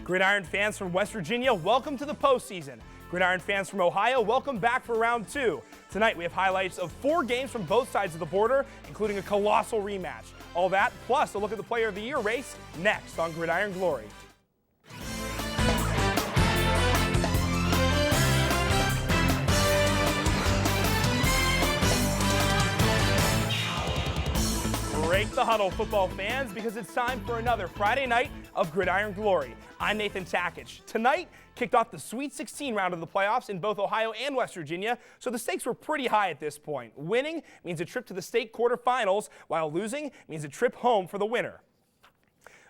Gridiron fans from West Virginia, welcome to the postseason. Gridiron fans from Ohio, welcome back for round 2. Tonight we have highlights of 4 games from both sides of the border, including a colossal rematch. All that, plus a look at the Player of the Year race, next on Gridiron Glory. Break the huddle, football fans, because it's time for another Friday night of Gridiron Glory. I'm Nathan Takich. Tonight kicked off the Sweet 16 round of the playoffs in both Ohio and West Virginia, so the stakes were pretty high at this point. Winning means a trip to the state quarterfinals, while losing means a trip home for the winner.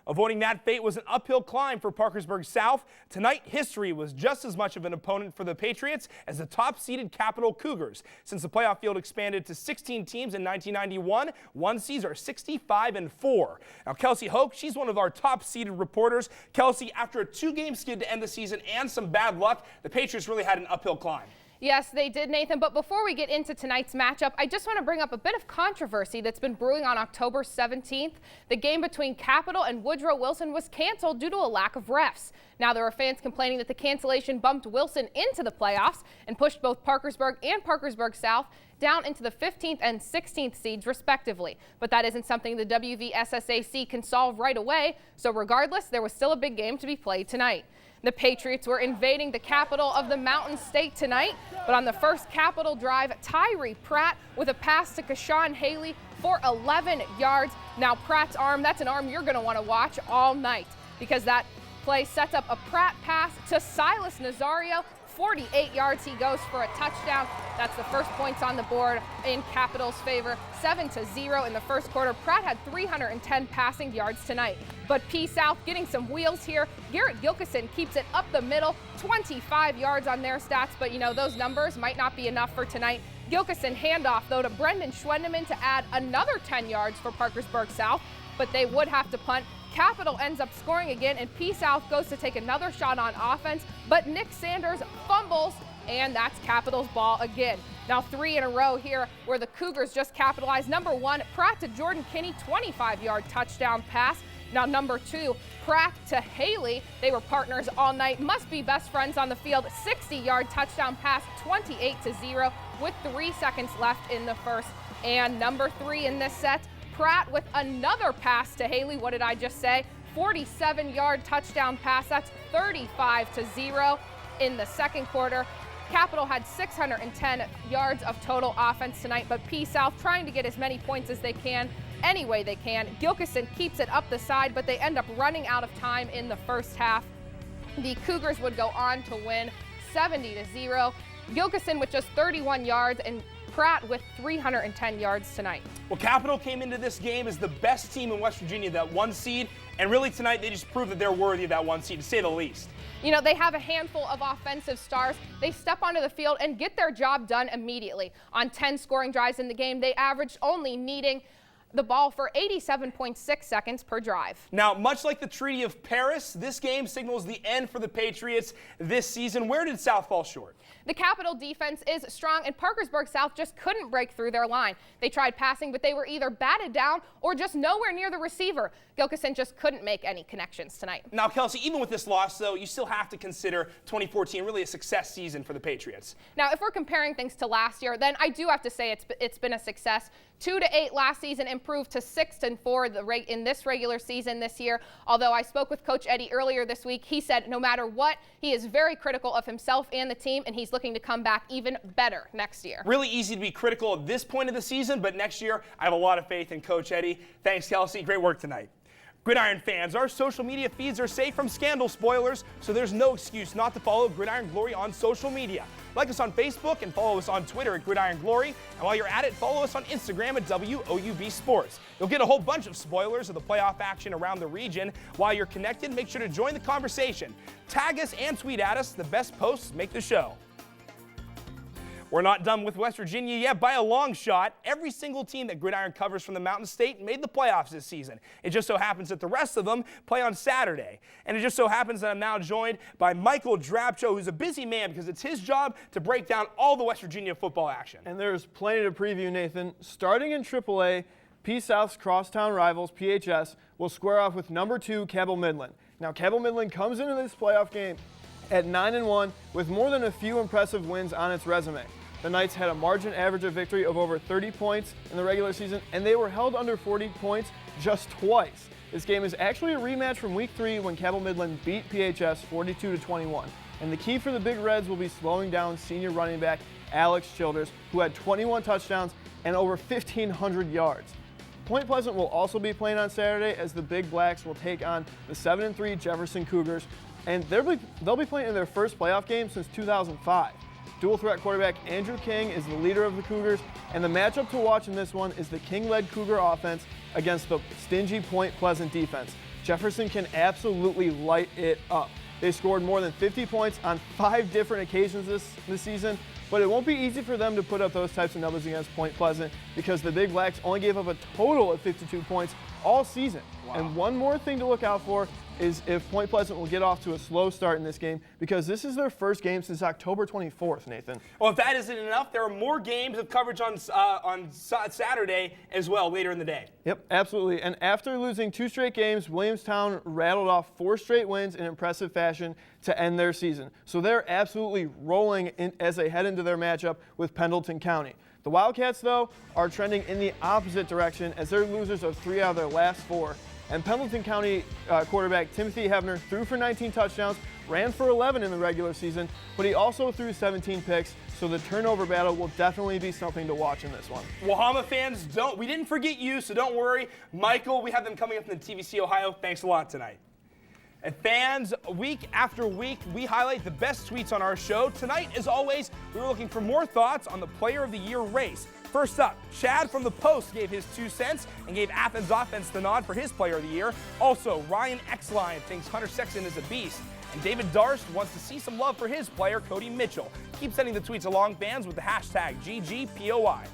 Avoiding that fate was an uphill climb for Parkersburg South. Tonight, history was just as much of an opponent for the Patriots as the top-seeded Capital Cougars. Since the playoff field expanded to 16 teams in 1991, one seeds are 65-4. Now, Kelsey Hoke, she's one of our top-seeded reporters. Kelsey, after a 2-game skid to end the season and some bad luck, the Patriots really had an uphill climb. Yes, they did, Nathan. But before we get into tonight's matchup, I just want to bring up a bit of controversy that's been brewing on October 17th. The game between Capital and Woodrow Wilson was canceled due to a lack of refs. Now, there are fans complaining that the cancellation bumped Wilson into the playoffs and pushed both Parkersburg and Parkersburg South down into the 15th and 16th seeds, respectively. But that isn't something the WVSSAC can solve right away. So regardless, there was still a big game to be played tonight. The Patriots were invading the capital of the Mountain State tonight, but on the first Capital drive, Tyree Pratt with a pass to Kashawn Haley for 11 yards. Now Pratt's arm, that's an arm you're going to want to watch all night, because that play sets up a Pratt pass to Silas Nazario. 48 yards, he goes for a touchdown. That's the first points on the board in Capital's favor, 7-0 in the first quarter. Pratt had 310 passing yards tonight. But P South getting some wheels here. Garrett Gilkison keeps it up the middle, 25 yards on their stats, but you know, those numbers might not be enough for tonight. Gilkison handoff though to Brendan Schwendeman to add another 10 yards for Parkersburg South, but they would have to punt. Capital ends up scoring again, and P South goes to take another shot on offense, but Nick Sanders fumbles, and that's Capital's ball again. Now 3 in a row here where the Cougars just capitalized. Number 1, Pratt to Jordan Kinney, 25-yard touchdown pass. Now number 2, Pratt to Haley. They were partners all night, must be best friends on the field. 60-yard touchdown pass, 28-0 with 3 seconds left in the first. And number 3 in this set, Pratt with another pass to Haley. What did I just say? 47-yard touchdown pass. That's 35-0 in the second quarter. Capital had 610 yards of total offense tonight, but P South trying to get as many points as they can any way they can. Gilkison keeps it up the side, but they end up running out of time in the first half. The Cougars would go on to win 70-0. Gilkison with just 31 yards and Pratt with 310 yards tonight. Well, Capital came into this game as the best team in West Virginia, that 1 seed, and really tonight they just proved that they're worthy of that 1 seed, to say the least. You know, they have a handful of offensive stars. They step onto the field and get their job done immediately. On 10 scoring drives in the game, they averaged only needing the ball for 87.6 seconds per drive. Now, much like the Treaty of Paris, this game signals the end for the Patriots this season. Where did South fall short? The Capital defense is strong, and Parkersburg South just couldn't break through their line. They tried passing, but they were either batted down or just nowhere near the receiver. Gilkison just couldn't make any connections tonight. Now, Kelsey, even with this loss, though, you still have to consider 2014 really a success season for the Patriots. Now, if we're comparing things to last year, then I do have to say it's been a success. 2-8 last season, improved to 6-4 in this regular season this year. Although I spoke with Coach Eddie earlier this week, he said no matter what, he is very critical of himself and the team, and he's looking to come back even better next year. Really easy to be critical at this point of the season, but next year I have a lot of faith in Coach Eddie. Thanks, Kelsey. Great work tonight. Gridiron fans, our social media feeds are safe from scandal spoilers, so there's no excuse not to follow Gridiron Glory on social media. Like us on Facebook and follow us on Twitter at Gridiron Glory. And while you're at it, follow us on Instagram at WOUB Sports. You'll get a whole bunch of spoilers of the playoff action around the region. While you're connected, make sure to join the conversation. Tag us and tweet at us. The best posts make the show. We're not done with West Virginia yet by a long shot. Every single team that Gridiron covers from the Mountain State made the playoffs this season. It just so happens that the rest of them play on Saturday. And it just so happens that I'm now joined by Michael Drabcho, who's a busy man because it's his job to break down all the West Virginia football action. And there's plenty to preview, Nathan. Starting in AAA, P South's crosstown rivals, PHS, will square off with number 2 Cabell Midland. Now, Cabell Midland comes into this playoff game at 9-1 with more than a few impressive wins on its resume. The Knights had a margin average of victory of over 30 points in the regular season, and they were held under 40 points just twice. This game is actually a rematch from Week 3 when Cabell Midland beat PHS 42-21. And the key for the Big Reds will be slowing down senior running back Alex Childers, who had 21 touchdowns and over 1,500 yards. Point Pleasant will also be playing on Saturday as the Big Blacks will take on the 7-3 Jefferson Cougars, and they'll be playing in their first playoff game since 2005. Dual threat quarterback Andrew King is the leader of the Cougars, and the matchup to watch in this one is the King-led Cougar offense against the stingy Point Pleasant defense. Jefferson can absolutely light it up. They scored more than 50 points on 5 different occasions this season, but it won't be easy for them to put up those types of numbers against Point Pleasant because the Big Blacks only gave up a total of 52 points all season. Wow. And one more thing to look out for is if Point Pleasant will get off to a slow start in this game, because this is their first game since October 24th, Nathan. Well, if that isn't enough, there are more games of coverage on Saturday as well later in the day. Yep, absolutely. And after losing 2 straight games, Williamstown rattled off 4 straight wins in impressive fashion to end their season. So they're absolutely rolling as they head into their matchup with Pendleton County. The Wildcats, though, are trending in the opposite direction as they're losers of 3 out of their last 4. And Pendleton County quarterback Timothy Hebner threw for 19 touchdowns, ran for 11 in the regular season, but he also threw 17 picks, so the turnover battle will definitely be something to watch in this one. Wahama fans, we didn't forget you, so don't worry. Michael, we have them coming up in the TVC Ohio. Thanks a lot tonight. And fans, week after week, we highlight the best tweets on our show. Tonight, as always, we were looking for more thoughts on the Player of the Year race. First up, Chad from the Post gave his 2 cents and gave Athens offense the nod for his Player of the Year. Also, Ryan Xline thinks Hunter Sexton is a beast. And David Darst wants to see some love for his player, Cody Mitchell. Keep sending the tweets along, fans, with the hashtag GGPOI.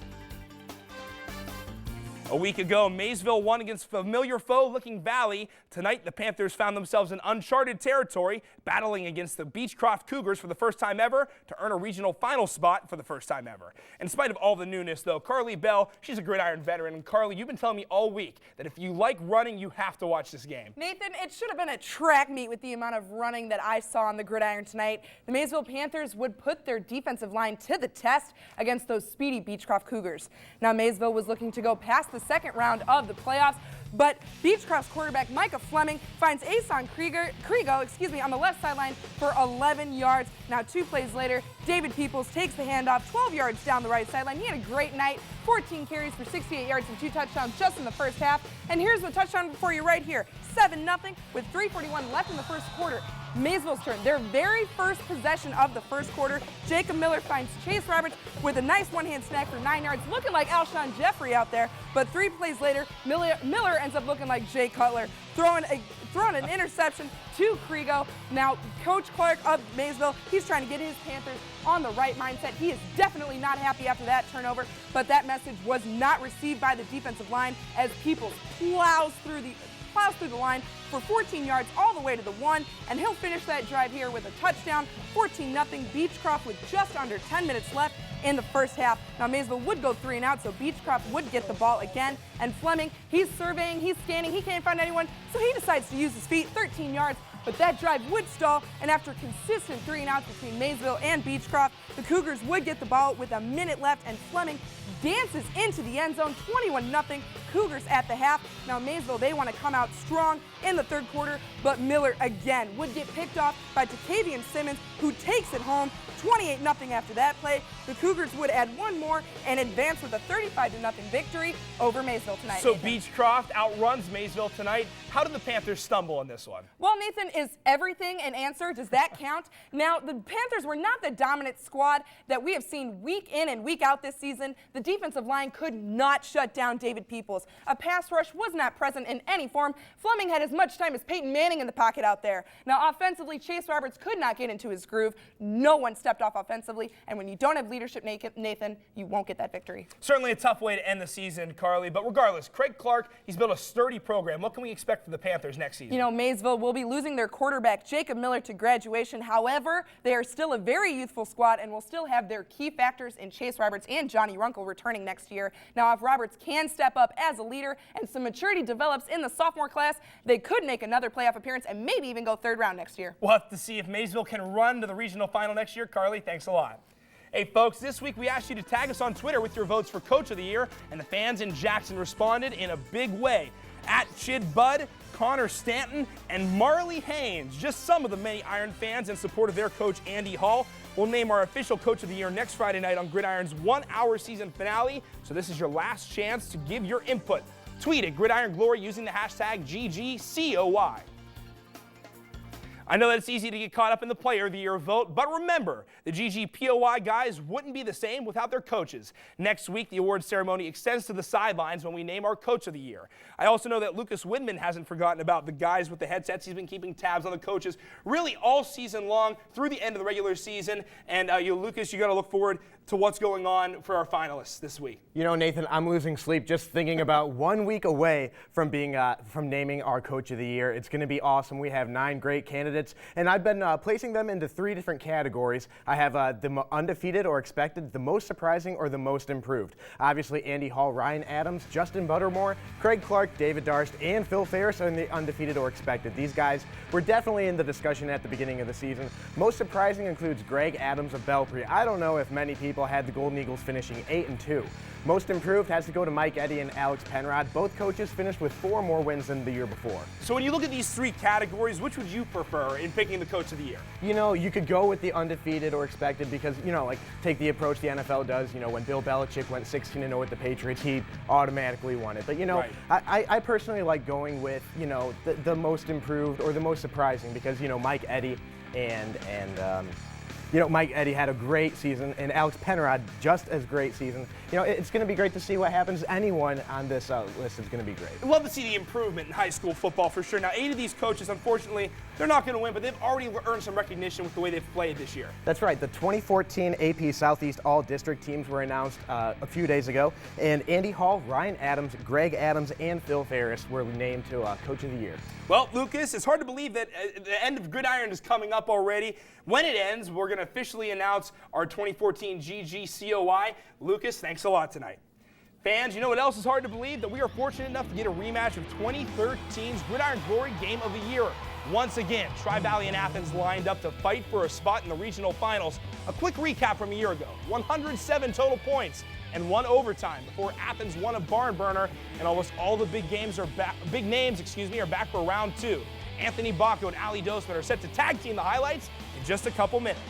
A week ago, Maysville won against familiar foe Licking Valley. Tonight, the Panthers found themselves in uncharted territory, battling against the Beechcroft Cougars for the first time ever to earn a regional final spot for the first time ever. In spite of all the newness, though, Carly Bell, she's a Gridiron veteran. And Carly, you've been telling me all week that if you like running, you have to watch this game. Nathan, it should have been a track meet with the amount of running that I saw on the Gridiron tonight. The Maysville Panthers would put their defensive line to the test against those speedy Beechcroft Cougars. Now, Maysville was looking to go past the second round of the playoffs, but Beechcroft's quarterback Micah Fleming finds Ason Krigo on the left sideline for 11 yards. Now 2 plays later, David Peoples takes the handoff 12 yards down the right sideline. He had a great night, 14 carries for 68 yards and 2 touchdowns just in the first half. And here's the touchdown for you right here, 7-0 with 3:41 left in the first quarter. Maysville's turn. Their very first possession of the first quarter, Jacob Miller finds Chase Roberts with a nice one-hand snag for 9 yards, looking like Alshon Jeffrey out there. But 3 plays later, Miller ends up looking like Jay Cutler, throwing an interception to Krigo. Now, Coach Clark of Maysville, he's trying to get his Panthers on the right mindset. He is definitely not happy after that turnover, but that message was not received by the defensive line as Peoples plows through the line for 14 yards all the way to the 1, and he'll finish that drive here with a touchdown, 14-0 Beechcroft with just under 10 minutes left in the first half. Now, Maysville would go 3 and out, so Beechcroft would get the ball again, and Fleming, he's surveying, he's scanning, he can't find anyone, so he decides to use his feet, 13 yards, but that drive would stall, and after consistent 3 and outs between Maysville and Beechcroft, the Cougars would get the ball with a minute left, and Fleming dances into the end zone, 21-0 Cougars at the half. Now Maysville, they want to come out strong in the third quarter, but Miller again would get picked off by Takavian Simmons, who takes it home, 28-0 after that play. The Cougars would add 1 more and advance with a 35-0 victory over Maysville tonight. So Nathan. Beechcroft outruns Maysville tonight. How did the Panthers stumble in this one? Well, Nathan, is everything an answer? Does that count? Now, the Panthers were not the dominant squad that we have seen week in and week out this season. The defensive line could not shut down David Peoples. A pass rush was not present in any form. Fleming had as much time as Peyton Manning in the pocket out there. Now, offensively, Chase Roberts could not get into his groove. No one stepped off offensively, and when you don't have leadership, Nathan, you won't get that victory. Certainly a tough way to end the season, Carly, but regardless, Craig Clark, he's built a sturdy program. What can we expect for the Panthers next season? You know, Maysville will be losing their quarterback, Jacob Miller, to graduation. However, they are still a very youthful squad and will still have their key factors in Chase Roberts and Johnny Runkle returning next year. Now, if Roberts can step up as as a leader and some maturity develops in the sophomore class, they could make another playoff appearance and maybe even go third round next year. We'll have to see if Maysville can run to the regional final next year. Carly, thanks a lot. Hey folks, this week we asked you to tag us on Twitter with your votes for Coach of the Year, and the fans in Jackson responded in a big way. At Chid Bud, Connor Stanton, and Marley Haynes, just some of the many Iron fans in support of their coach Andy Hall. We'll name our official Coach of the Year next Friday night on Gridiron's 1-hour season finale, so this is your last chance to give your input. Tweet at Gridiron Glory using the hashtag GGCOY. I know that it's easy to get caught up in the Player of the Year vote, but remember, the GGPOY guys wouldn't be the same without their coaches. Next week, the award ceremony extends to the sidelines when we name our Coach of the Year. I also know that Lucas Widman hasn't forgotten about the guys with the headsets. He's been keeping tabs on the coaches really all season long through the end of the regular season. And Lucas, you got to look forward to what's going on for our finalists this week. You know, Nathan, I'm losing sleep just thinking about 1 week away from being from naming our Coach of the Year. It's going to be awesome. We have 9 great candidates, and I've been placing them into 3 different categories. I have the undefeated or expected, the most surprising, or the most improved. Obviously, Andy Hall, Ryan Adams, Justin Buttermore, Craig Clark, David Darst, and Phil Ferris are in the undefeated or expected. These guys were definitely in the discussion at the beginning of the season. Most surprising includes Greg Adams of Belpre. I don't know if many people had the Golden Eagles finishing 8-2. Most improved has to go to Mike Eddy and Alex Penrod. Both coaches finished with 4 more wins than the year before. So when you look at these 3 categories, which would you prefer in picking the Coach of the Year? You know, you could go with the undefeated or expected because, you know, like take the approach the NFL does. You know, when Bill Belichick went 16-0 with the Patriots, he automatically won it. But, you know, right. I personally like going with, you know, the most improved or the most surprising because, you know, Mike Eddy and Mike Eddy had a great season, and Alex Penrod just as great season. You know, it's going to be great to see what happens. Anyone on this list is going to be great. I'd love to see the improvement in high school football for sure. Now, 8 of these coaches, unfortunately, they're not going to win, but they've already earned some recognition with the way they've played this year. That's right. The 2014 AP Southeast All-District teams were announced a few days ago, and Andy Hall, Ryan Adams, Greg Adams, and Phil Ferris were named to Coach of the Year. Well, Lucas, it's hard to believe that the end of Gridiron is coming up already. When it ends, we're going to officially announce our 2014 GGCOY. Lucas, thanks a lot tonight. Fans, you know what else is hard to believe? That we are fortunate enough to get a rematch of 2013's Gridiron Glory Game of the Year. Once again, Tri-Valley and Athens lined up to fight for a spot in the regional finals. A quick recap from a year ago. 107 total points and 1 overtime before Athens won a barn burner, and almost all the big names are back for round 2. Anthony Bacco and Ali Dosman are set to tag team the highlights in just a couple minutes.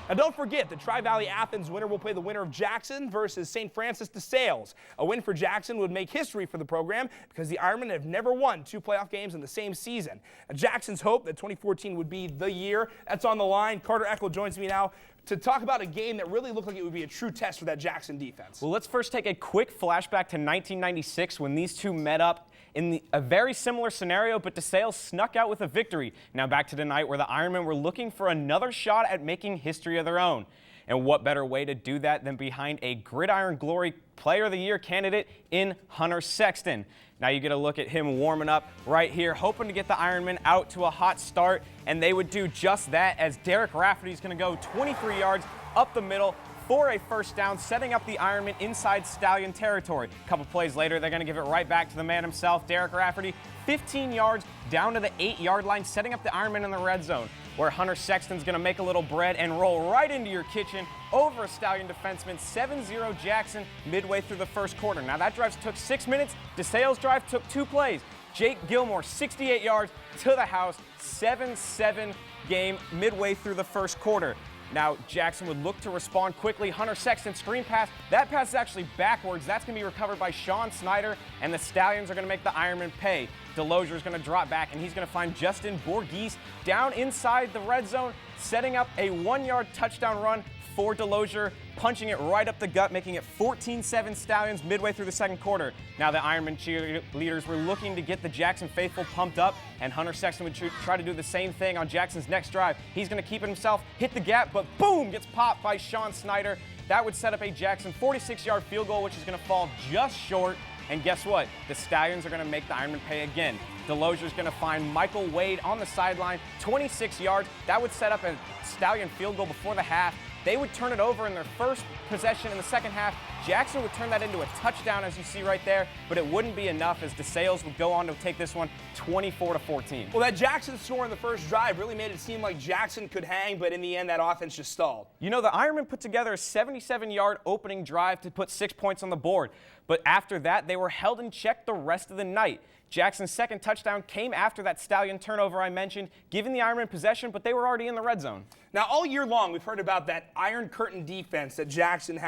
Now don't forget, the Tri-Valley Athens winner will play the winner of Jackson versus St. Francis de Sales. A win for Jackson would make history for the program because the Ironmen have never won 2 playoff games in the same season. Now, Jackson's hope that 2014 would be the year. That's on the line. Carter Eckel joins me now to talk about a game that really looked like it would be a true test for that Jackson defense. Well, let's first take a quick flashback to 1996 when these two met up in a very similar scenario, but DeSales snuck out with a victory. Now back to tonight where the Ironmen were looking for another shot at making history of their own. And what better way to do that than behind a Gridiron Glory Player of the Year candidate in Hunter Sexton. Now you get a look at him warming up right here, hoping to get the Ironmen out to a hot start, and they would do just that as Derek Rafferty is going to go 23 yards up the middle for a first down, setting up the Ironmen inside Stallion territory. A couple plays later, they're going to give it right back to the man himself, Derek Rafferty, 15 yards down to the 8-yard line, setting up the Ironmen in the red zone, where Hunter Sexton's going to make a little bread and roll right into your kitchen over a Stallion defenseman, 7-0 Jackson midway through the first quarter. Now that drive took 6 minutes. DeSales drive took 2 plays. Jake Gilmore, 68 yards to the house, 7-7 game midway through the first quarter. Now, Jackson would look to respond quickly. Hunter Sexton screen pass. That pass is actually backwards. That's going to be recovered by Sean Snyder, and the Stallions are going to make the Ironmen pay. Delosier is going to drop back, and he's going to find Justin Borghese down inside the red zone, setting up a 1-yard touchdown run for Delosier, punching it right up the gut, making it 14-7 Stallions midway through the second quarter. Now the Ironman cheerleaders were looking to get the Jackson faithful pumped up, and Hunter Sexton would try to do the same thing on Jackson's next drive. He's going to keep it himself, hit the gap, but boom, gets popped by Sean Snyder. That would set up a Jackson 46-yard field goal, which is going to fall just short. And guess what? The Stallions are going to make the Ironmen pay again. Delosier is going to find Michael Wade on the sideline, 26 yards. That would set up a Stallion field goal before the half. They would turn it over in their first possession in the second half. Jackson would turn that into a touchdown, as you see right there, but it wouldn't be enough as DeSales would go on to take this one 24-14. Well, that Jackson score in the first drive really made it seem like Jackson could hang, but in the end, that offense just stalled. You know, the Ironmen put together a 77-yard opening drive to put 6 points on the board, but after that, they were held in check the rest of the night. Jackson's second touchdown came after that Stallion turnover I mentioned, giving the Ironmen possession, but they were already in the red zone. Now, all year long, we've heard about that Iron Curtain defense that Jackson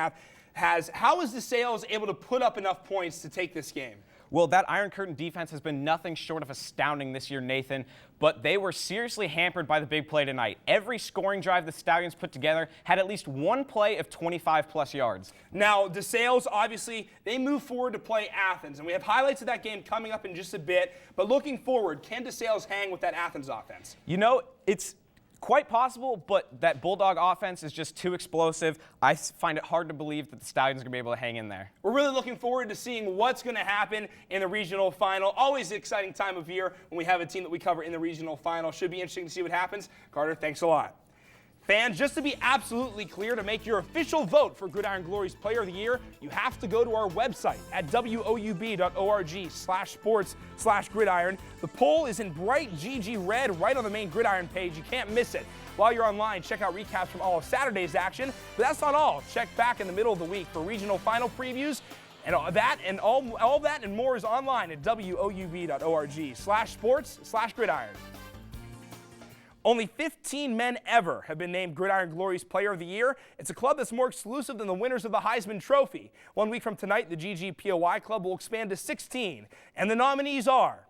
has. How is DeSales able to put up enough points to take this game? Well, that Iron Curtain defense has been nothing short of astounding this year, Nathan, but they were seriously hampered by the big play tonight. Every scoring drive the Stallions put together had at least one play of 25-plus yards. Now, DeSales, obviously, they move forward to play Athens, and we have highlights of that game coming up in just a bit, but looking forward, can DeSales hang with that Athens offense? You know, it's quite possible, but that Bulldog offense is just too explosive. I find it hard to believe that the Stallions are going to be able to hang in there. We're really looking forward to seeing what's going to happen in the regional final. Always an exciting time of year when we have a team that we cover in the regional final. Should be interesting to see what happens. Carter, thanks a lot. Fans, just to be absolutely clear, to make your official vote for Gridiron Glory's Player of the Year, you have to go to our website at woub.org/sports/gridiron. The poll is in bright GG red right on the main Gridiron page. You can't miss it. While you're online, check out recaps from all of Saturday's action. But that's not all. Check back in the middle of the week for regional final previews. And all that and more is online at woub.org/sports/gridiron. Only 15 men ever have been named Gridiron Glory's Player of the Year. It's a club that's more exclusive than the winners of the Heisman Trophy. 1 week from tonight, the GGPOY club will expand to 16. And the nominees are...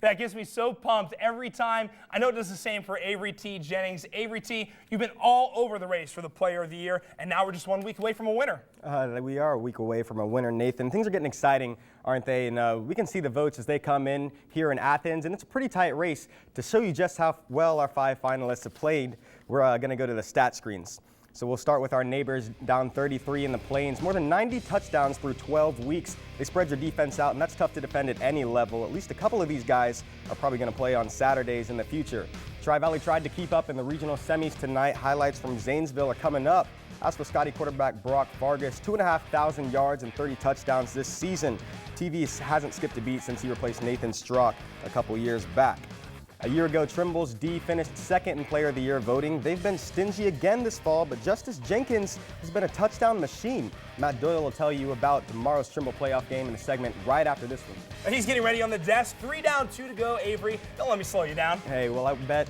That gets me so pumped every time. I know it does the same for Avery T. Jennings. Avery T., you've been all over the race for the Player of the Year, and now we're just 1 week away from a winner. We are a week away from a winner, Nathan. Things are getting exciting, aren't they? And we can see the votes as they come in here in Athens, and it's a pretty tight race. To show you just how well our 5 finalists have played, we're going to go to the stat screens. So we'll start with our neighbors down 33 in the Plains. More than 90 touchdowns through 12 weeks. They spread your defense out, and that's tough to defend at any level. At least a couple of these guys are probably going to play on Saturdays in the future. Tri-Valley tried to keep up in the regional semis tonight. Highlights from Zanesville are coming up. As for Scotty quarterback Brock Vargas, 2,500 yards and 30 touchdowns this season. TV hasn't skipped a beat since he replaced Nathan Strzok a couple years back. A year ago, Trimble's D finished second in Player of the Year voting. They've been stingy again this fall, but Justice Jenkins has been a touchdown machine. Matt Doyle will tell you about tomorrow's Trimble playoff game in a segment right after this one. He's getting ready on the desk. 3 down, 2 to go, Avery. Don't let me slow you down. Hey, well, I bet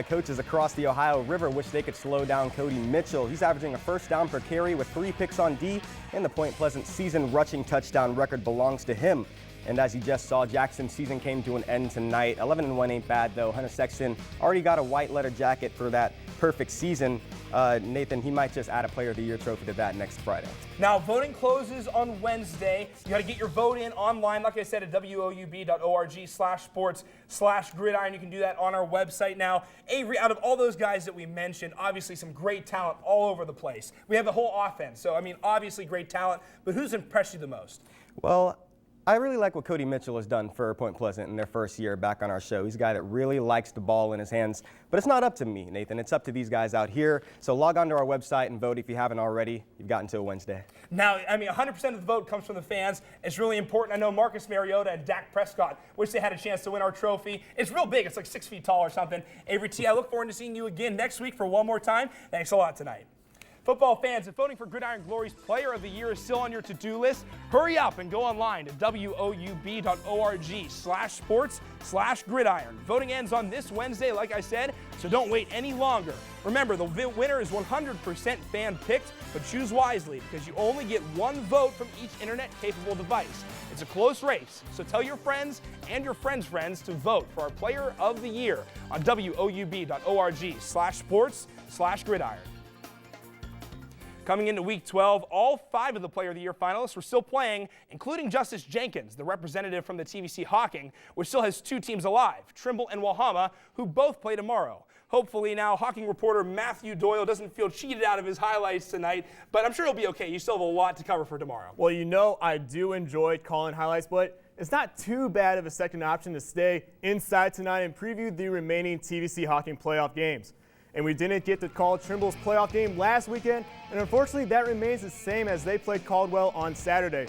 coaches across the Ohio River wish they could slow down Cody Mitchell. He's averaging a first down per carry with 3 picks on D, and the Point Pleasant season rushing touchdown record belongs to him. And as you just saw, Jackson's season came to an end tonight. 11-1 ain't bad, though. Hunter Sexton already got a white letter jacket for that perfect season. Nathan, he might just add a Player of the Year trophy to that next Friday. Now, voting closes on Wednesday. You got to get your vote in online, like I said, at woub.org/sports/gridiron. You can do that on our website now. Avery, out of all those guys that we mentioned, obviously some great talent all over the place. We have the whole offense, so, I mean, obviously great talent, but who's impressed you the most? Well, I really like what Cody Mitchell has done for Point Pleasant in their first year back on our show. He's a guy that really likes the ball in his hands. But it's not up to me, Nathan. It's up to these guys out here. So log on to our website and vote if you haven't already. You've got until Wednesday. Now, I mean, 100% of the vote comes from the fans. It's really important. I know Marcus Mariota and Dak Prescott wish they had a chance to win our trophy. It's real big. It's like 6 feet tall or something. Avery T., I look forward to seeing you again next week for one more time. Thanks a lot tonight. Football fans, if voting for Gridiron Glory's Player of the Year is still on your to-do list, hurry up and go online to woub.org/sports/gridiron. Voting ends on this Wednesday, like I said, so don't wait any longer. Remember, the winner is 100% fan-picked, but choose wisely because you only get one vote from each internet-capable device. It's a close race, so tell your friends and your friends' friends to vote for our Player of the Year on woub.org/sports/gridiron. Coming into Week 12, all 5 of the Player of the Year finalists were still playing, including Justice Jenkins, the representative from the TVC Hawking, which still has 2 teams alive, Trimble and Wahama, who both play tomorrow. Hopefully now Hawking reporter Matthew Doyle doesn't feel cheated out of his highlights tonight, but I'm sure he'll be okay. You still have a lot to cover for tomorrow. Well, you know I do enjoy calling highlights, but it's not too bad of a second option to stay inside tonight and preview the remaining TVC Hawking playoff games. And we didn't get to call Trimble's playoff game last weekend, and unfortunately that remains the same as they played Caldwell on Saturday.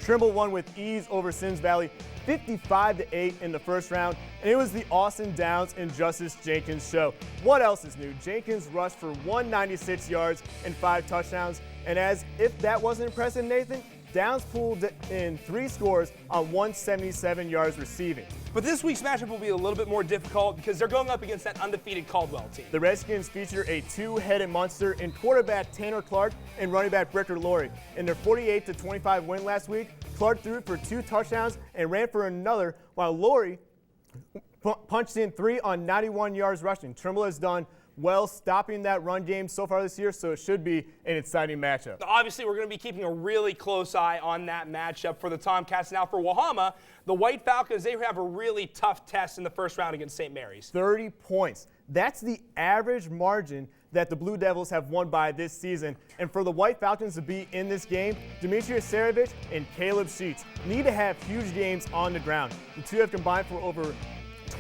Trimble won with ease over Sims Valley 55-8 in the first round, and it was the Austin Downs and Justice Jenkins show. What else is new? Jenkins rushed for 196 yards and 5 touchdowns, and as if that wasn't impressive, Nathan, Downs pulled in 3 scores on 177 yards receiving. But this week's matchup will be a little bit more difficult because they're going up against that undefeated Caldwell team. The Redskins feature a 2-headed monster in quarterback Tanner Clark and running back Bricker Laurie. In their 48-25 win last week, Clark threw for 2 touchdowns and ran for another, while Laurie punched in 3 on 91 yards rushing. Trimble has done well stopping that run game so far this year, so it should be an exciting matchup. Obviously, we're going to be keeping a really close eye on that matchup for the Tomcats. Now for Wahama, the White Falcons, they have a really tough test in the first round against St. Mary's. 30 points. That's the average margin that the Blue Devils have won by this season. And for the White Falcons to be in this game, Demetrius Saravich and Caleb Sheets need to have huge games on the ground. The two have combined for over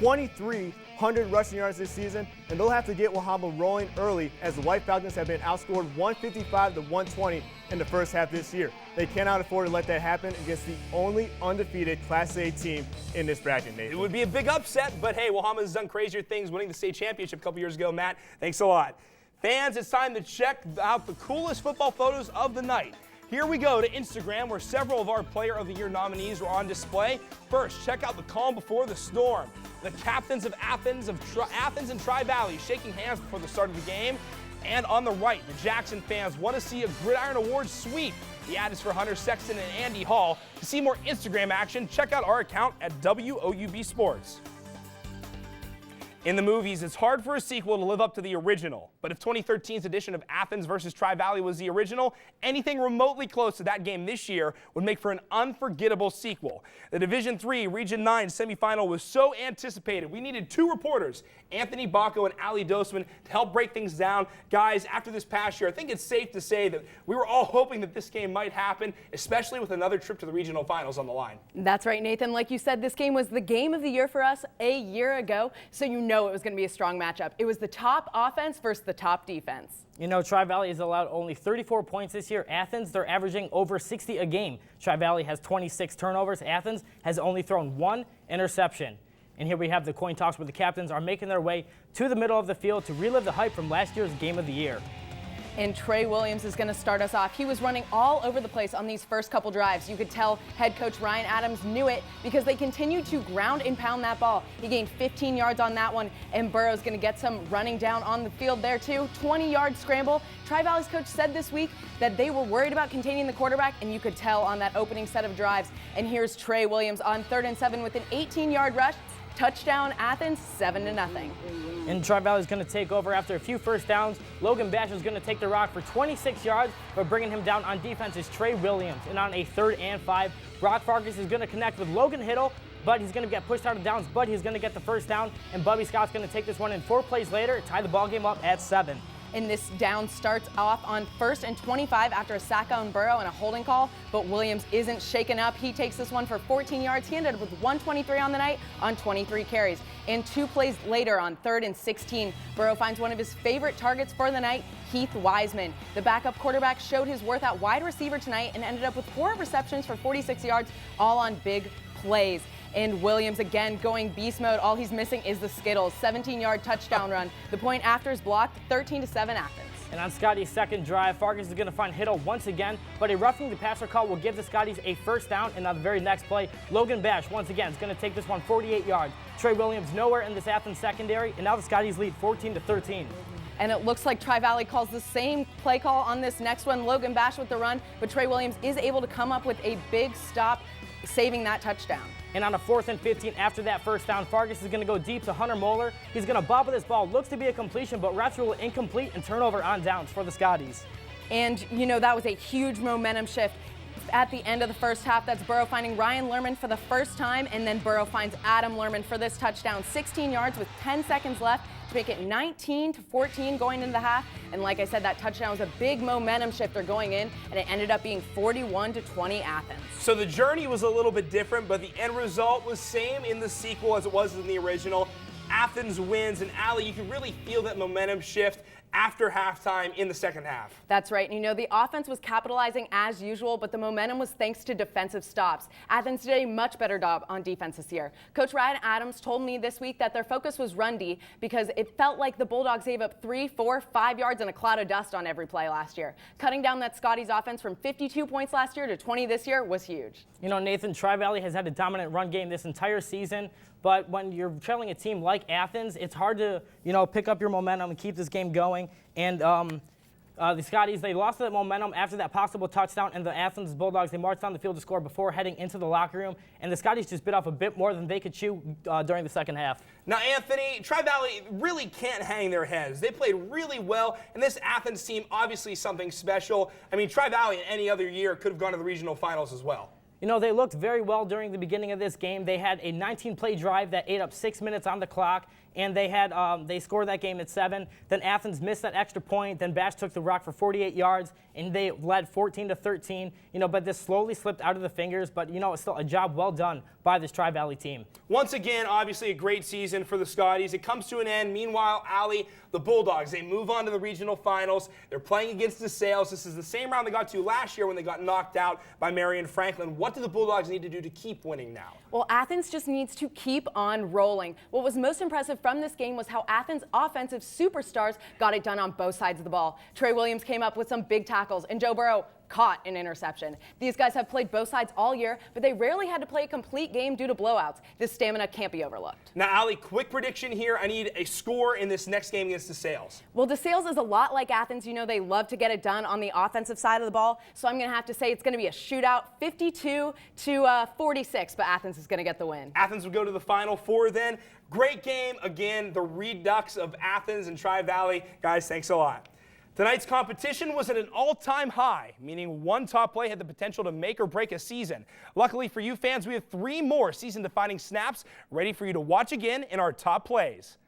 2,300 rushing yards this season, and they'll have to get Wahama rolling early as the White Falcons have been outscored 155-120 in the first half this year. They cannot afford to let that happen against the only undefeated Class A team in this bracket, Nathan. It would be a big upset, but hey, Wahama has done crazier things, winning the state championship a couple years ago. Matt, thanks a lot. Fans, it's time to check out the coolest football photos of the night. Here we go to Instagram, where several of our Player of the Year nominees were on display. First, check out the calm before the storm. The captains of Athens and Tri-Valley shaking hands before the start of the game. And on the right, the Jackson fans want to see a Gridiron Awards sweep. The ad is for Hunter Sexton and Andy Hall. To see more Instagram action, check out our account at WOUB Sports. In the movies, it's hard for a sequel to live up to the original. But if 2013's edition of Athens versus Tri-Valley was the original, anything remotely close to that game this year would make for an unforgettable sequel. The Division III Region 9 semifinal was so anticipated. We needed 2 reporters, Anthony Bacco and Ali Dosman, to help break things down. Guys, after this past year, I think it's safe to say that we were all hoping that this game might happen, especially with another trip to the regional finals on the line. That's right, Nathan. Like you said, this game was the game of the year for us a year ago, so you know it was going to be a strong matchup. It was the top offense versus the top defense. You know, Tri-Valley has allowed only 34 points this year. Athens, they're averaging over 60 a game. Tri-Valley has 26 turnovers. Athens has only thrown 1 interception. And here we have the coin toss where the captains are making their way to the middle of the field to relive the hype from last year's game of the year. And Trey Williams is going to start us off. He was running all over the place on these first couple drives. You could tell head coach Ryan Adams knew it because they continued to ground and pound that ball. He gained 15 yards on that one, and Burrow's going to get some running down on the field there too. 20-yard scramble. Tri-Valley's coach said this week that they were worried about containing the quarterback, and you could tell on that opening set of drives. And here's Trey Williams on 3rd and 7 with an 18-yard rush. Touchdown Athens, 7-0. And Tri-Valley is going to take over after a few first downs. Logan Bash is going to take the rock for 26 yards, but bringing him down on defense is Trey Williams. And on a 3rd and 5, Brock Farkas is going to connect with Logan Hiddle, but he's going to get pushed out of downs, but he's going to get the first down. And Bubby Scott's going to take this one in 4 plays later, tie the ball game up at 7. and this down starts off on 1st and 25 after a sack on Burrow and a holding call, but Williams isn't shaken up. He takes this one for 14 yards. He ended up with 123 on the night on 23 carries. And 2 plays later on 3rd and 16, Burrow finds one of his favorite targets for the night, Heath Wiseman. The backup quarterback showed his worth at wide receiver tonight and ended up with 4 receptions for 46 yards, all on big plays. And Williams again going beast mode. All he's missing is the Skittles. 17-yard touchdown run. The point after is blocked, 13-7 Athens. And on Scotty's second drive, Fargus is going to find Hiddle once again, but a roughing the passer call will give the Scotties a first down. And on the very next play, Logan Bash once again is going to take this one 48 yards. Trey Williams nowhere in this Athens secondary, and now the Scotties lead 14-13. And it looks like Tri-Valley calls the same play call on this next one. Logan Bash with the run, but Trey Williams is able to come up with a big stop, saving that touchdown. And on a 4th and 15 after that first down, Fargus is going to go deep to Hunter Moeller. He's going to bobble this ball. Looks to be a completion, but refs rule incomplete and turnover on downs for the Scotties. And, you know, that was a huge momentum shift. At the end of the first half, that's Burrow finding Ryan Lerman for the first time, and then Burrow finds Adam Lerman for this touchdown. 16 yards with 10 seconds left to make it 19-14 going into the half. And like I said, that touchdown was a big momentum shifter going in, and it ended up being 41-20 Athens. So the journey was a little bit different, but the end result was same in the sequel as it was in the original. Athens wins, and Allie, you can really feel that momentum shift after halftime in the second half. That's right. And you know, the offense was capitalizing as usual, but the momentum was thanks to defensive stops. Athens did a much better job on defense this year. Coach Ryan Adams told me this week that their focus was run D because it felt like the Bulldogs gave up 3, 4, 5 yards and a cloud of dust on every play last year. Cutting down that Scotties offense from 52 points last year to 20 this year was huge. You know, Nathan, Tri-Valley has had a dominant run game this entire season, but when you're trailing a team like Athens, it's hard to, you know, pick up your momentum and keep this game going. And the Scotties, they lost that momentum after that possible touchdown, and the Athens Bulldogs, they marched down the field to score before heading into the locker room, and the Scotties just bit off a bit more than they could chew during the second half. Now, Anthony, Tri-Valley really can't hang their heads. They played really well, and this Athens team obviously something special. I mean, Tri-Valley in any other year could have gone to the regional finals as well. You know, they looked very well during the beginning of this game. They had a 19-play drive that ate up 6 minutes on the clock, and they scored that game at 7. Then Athens missed that extra point. Then Bash took the rock for 48 yards, and they led 14-13. You know, but this slowly slipped out of the fingers. But you know, it's still a job well done by this Tri-Valley team. Once again, obviously a great season for the Scotties. It comes to an end. Meanwhile, Allie, the Bulldogs, they move on to the regional finals. They're playing against DeSales. This is the same round they got to last year when they got knocked out by Marion Franklin. What do the Bulldogs need to do to keep winning now? Well, Athens just needs to keep on rolling. What was most impressive from this game was how Athens' offensive superstars got it done on both sides of the ball. Trey Williams came up with some big tackles, and Joe Burrow caught an interception. These guys have played both sides all year, but they rarely had to play a complete game due to blowouts. This stamina can't be overlooked. Now, Allie, quick prediction here. I need a score in this next game against DeSales. Well, DeSales is a lot like Athens. You know, they love to get it done on the offensive side of the ball, so I'm going to have to say it's going to be a shootout, 52-46, but Athens is going to get the win. Athens will go to the Final Four then. Great game. Again, the Redux of Athens and Tri-Valley. Guys, thanks a lot. Tonight's competition was at an all-time high, meaning one top play had the potential to make or break a season. Luckily for you fans, we have 3 more season-defining snaps ready for you to watch again in our top plays.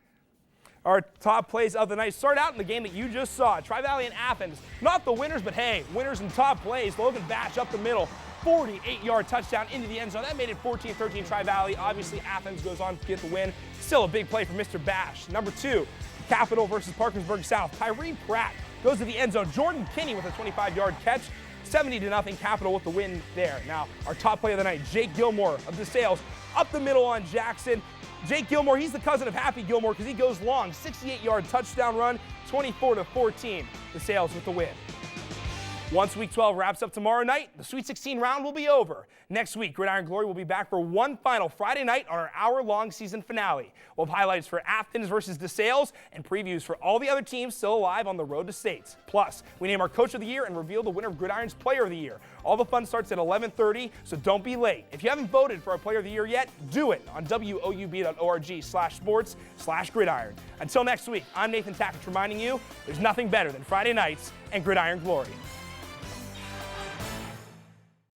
Our top plays of the night start out in the game that you just saw. Tri-Valley and Athens, not the winners, but hey, winners and top plays. Logan Bash up the middle, 48-yard touchdown into the end zone. That made it 14-13 Tri-Valley. Obviously, Athens goes on to get the win. Still a big play for Mr. Bash. Number 2, Capital versus Parkersburg South. Tyree Pratt goes to the end zone. Jordan Kinney with a 25-yard catch. 70-0 Capital with the win there. Now, our top play of the night, Jake Gilmore of DeSales up the middle on Jackson. Jake Gilmore, he's the cousin of Happy Gilmore because he goes long. 68-yard touchdown run, 24-14. DeSales with the win. Once Week 12 wraps up tomorrow night, the Sweet 16 round will be over. Next week, Gridiron Glory will be back for one final Friday night on our hour-long season finale. We'll have highlights for Athens versus DeSales and previews for all the other teams still alive on the road to states. Plus, we name our Coach of the Year and reveal the winner of Gridiron's Player of the Year. All the fun starts at 11:30, so don't be late. If you haven't voted for our Player of the Year yet, do it on woub.org/sports/gridiron. Until next week, I'm Nathan Tackett reminding you there's nothing better than Friday nights and Gridiron Glory.